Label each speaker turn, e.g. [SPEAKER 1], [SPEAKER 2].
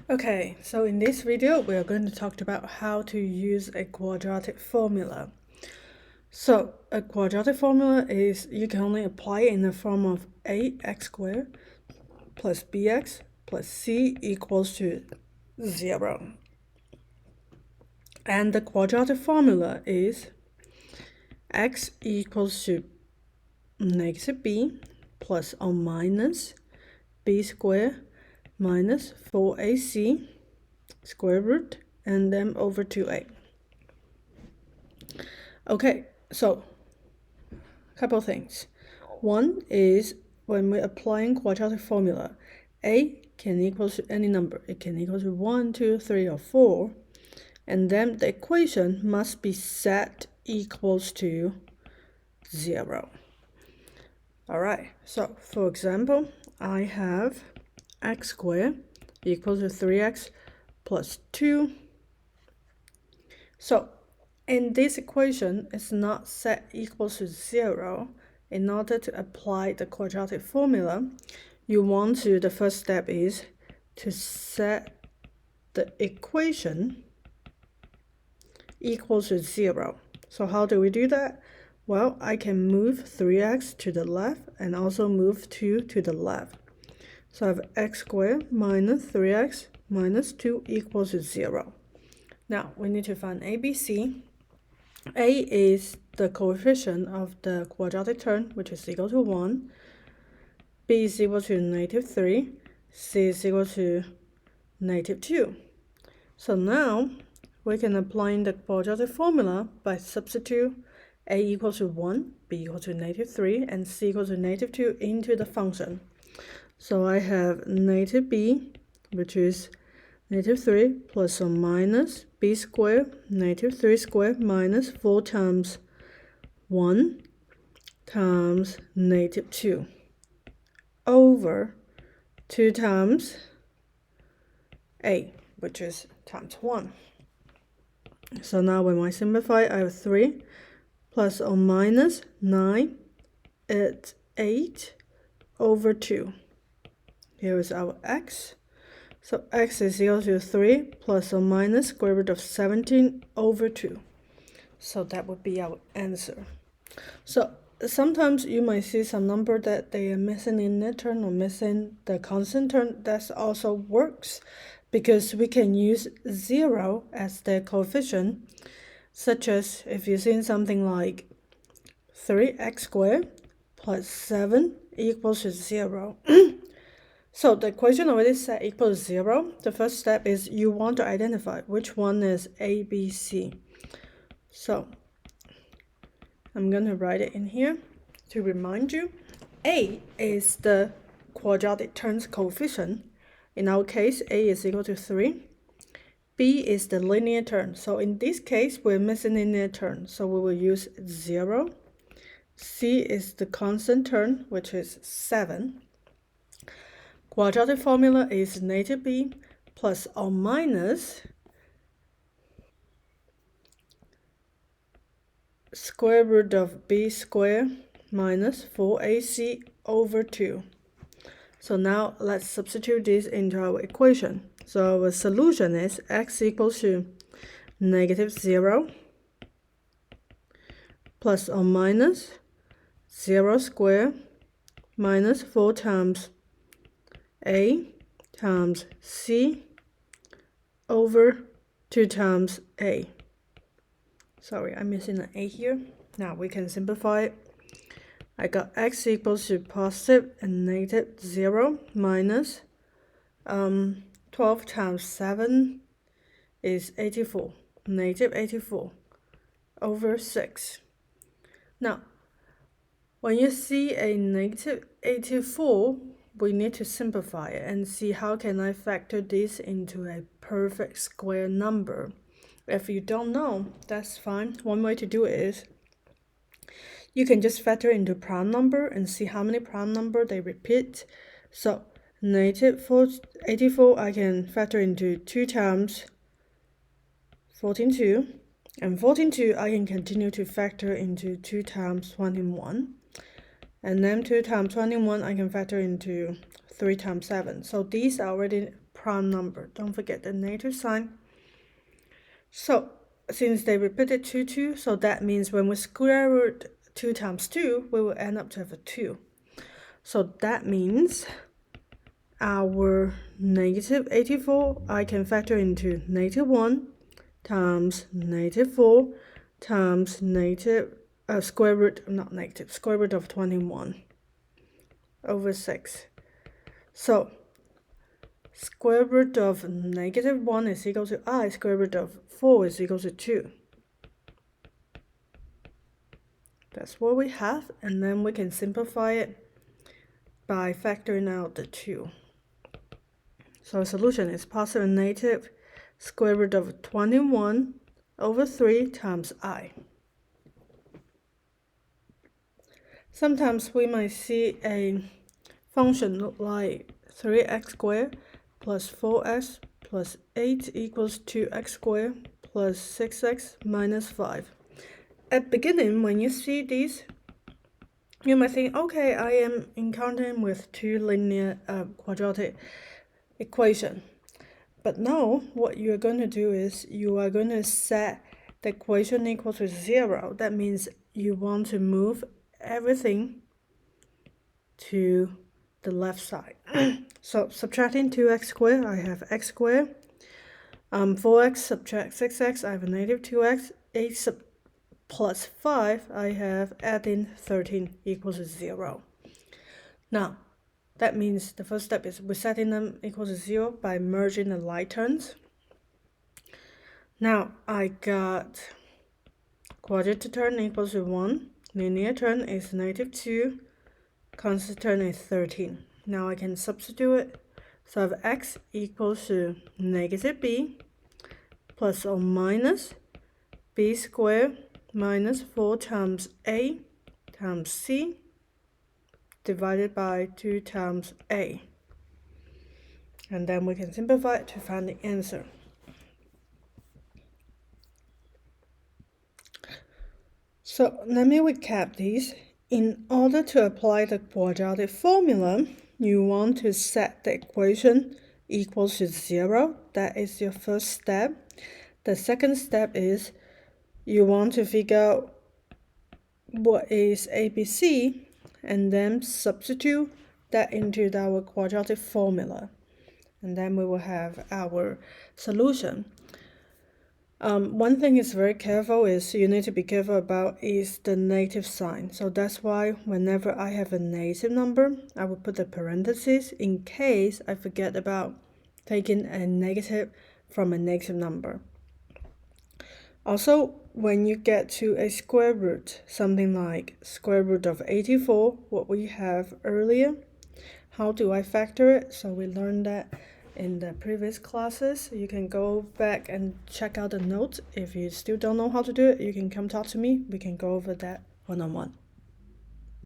[SPEAKER 1] Okay, so in this video, we are going to talk about how to use a quadratic formula. So a quadratic formula is you can only apply it in the form of ax squared plus bx plus c equals to 0. And the quadratic formula is x equals to negative b plus or minus b squared minus 4ac square root and then over 2a. Okay, so a couple things. One is when we're applying quadratic formula, a can equal to any number. It can equal to 1, 2, 3, or 4. And then the equation must be set equals to 0. Alright, so for example, I have x squared equals to 3x plus 2. So in this equation, it's not set equals to 0. In order to apply the quadratic formula, the first step is to set the equation equals to 0. So how do we do that? Well, I can move 3x to the left and also move 2 to the left. So I have x squared minus 3x minus 2 equals to 0. Now, we need to find a, b, c. A is the coefficient of the quadratic term, which is equal to 1. B is equal to negative 3. C is equal to negative 2. So now, we can apply the quadratic formula by substitute a equals to 1, b equals to negative 3, and c equals to negative 2 into the function. So I have negative b, which is negative 3 plus or minus b squared, negative 3 squared minus 4 times 1 times negative 2 over 2 times a, which is times 1. So now when I simplify, I have 3 plus or minus 9, it's 8 over 2. Here is our x. So x is equal to 3 plus or minus square root of 17 over 2. So that would be our answer. So sometimes you might see some number that they are missing in the term or missing the constant term. That also works because we can use 0 as the coefficient, such as if you're seeing something like 3x squared plus 7 equals to 0. So the equation already set equals 0. The first step is you want to identify which one is a, b, c. So I'm going to write it in here to remind you. A is the quadratic term's coefficient. In our case, a is equal to 3. B is the linear term. So in this case, we're missing linear term. So we will use 0. C is the constant term, which is 7. Quadratic formula is negative b plus or minus square root of b squared minus 4ac over 2. So now let's substitute this into our equation. So our solution is x equals to negative 0 plus or minus 0 squared minus 4 times a times c over 2 times a. Sorry, I'm missing an a here. Now we can simplify it. I got x equals to positive and negative 0 minus 12 times 7 is 84, negative 84 over 6. Now, when you see a negative 84, we need to simplify it and see how can I factor this into a perfect square number. If you don't know, that's fine. One way to do it is you can just factor into prime number and see how many prime number they repeat. So negative 84 I can factor into 2 times 14.2, and 14.2 I can continue to factor into 2 times 21. And then 2 times 21 I can factor into 3 times 7. So these are already prime number. Don't forget the negative sign. So since they repeated 2, so that means when we square root 2 times 2, we will end up to have a 2. So that means our negative 84, I can factor into negative 1 times negative 4 times negative square root, not negative, square root of 21 over 6. So square root of negative 1 is equal to I, square root of 4 is equal to 2. That's what we have, and then we can simplify it by factoring out the 2. So the solution is positive and negative square root of 21 over 3 times I. Sometimes we might see a function look like 3x squared plus 4x plus 8 equals 2x squared plus 6x minus 5. At the beginning, when you see these, you might think, okay, I am encountering with two linear quadratic equation. But now what you're going to do is you are going to set the equation equal to 0. That means you want to move everything to the left side. So subtracting 2x squared, I have x squared. 4x subtract 6x, I have a negative 2x. 8 plus 5, I have adding 13 equals 0. Now, that means the first step is we're setting them equal to 0 by merging the like terms. Now, I got quadratic term equals to 1, linear term is negative 2, constant term is 13. Now I can substitute it. So I have x equals to negative b plus or minus b squared minus 4 times a times c divided by 2 times a. And then we can simplify it to find the answer. So let me recap these. In order to apply the quadratic formula, you want to set the equation equals to 0. That is your first step. The second step is you want to figure out what is ABC and then substitute that into our quadratic formula. And then we will have our solution. One thing is very careful is you need to be careful about is the negative sign. So that's why whenever I have a negative number, I will put the parentheses in case I forget about taking a negative from a negative number. Also, when you get to a square root, something like square root of 84, what we have earlier, how do I factor it? So we learned that in the previous classes. You can go back and check out the notes. If you still don't know how to do it, you can come talk to me. We can go over that one-on-one.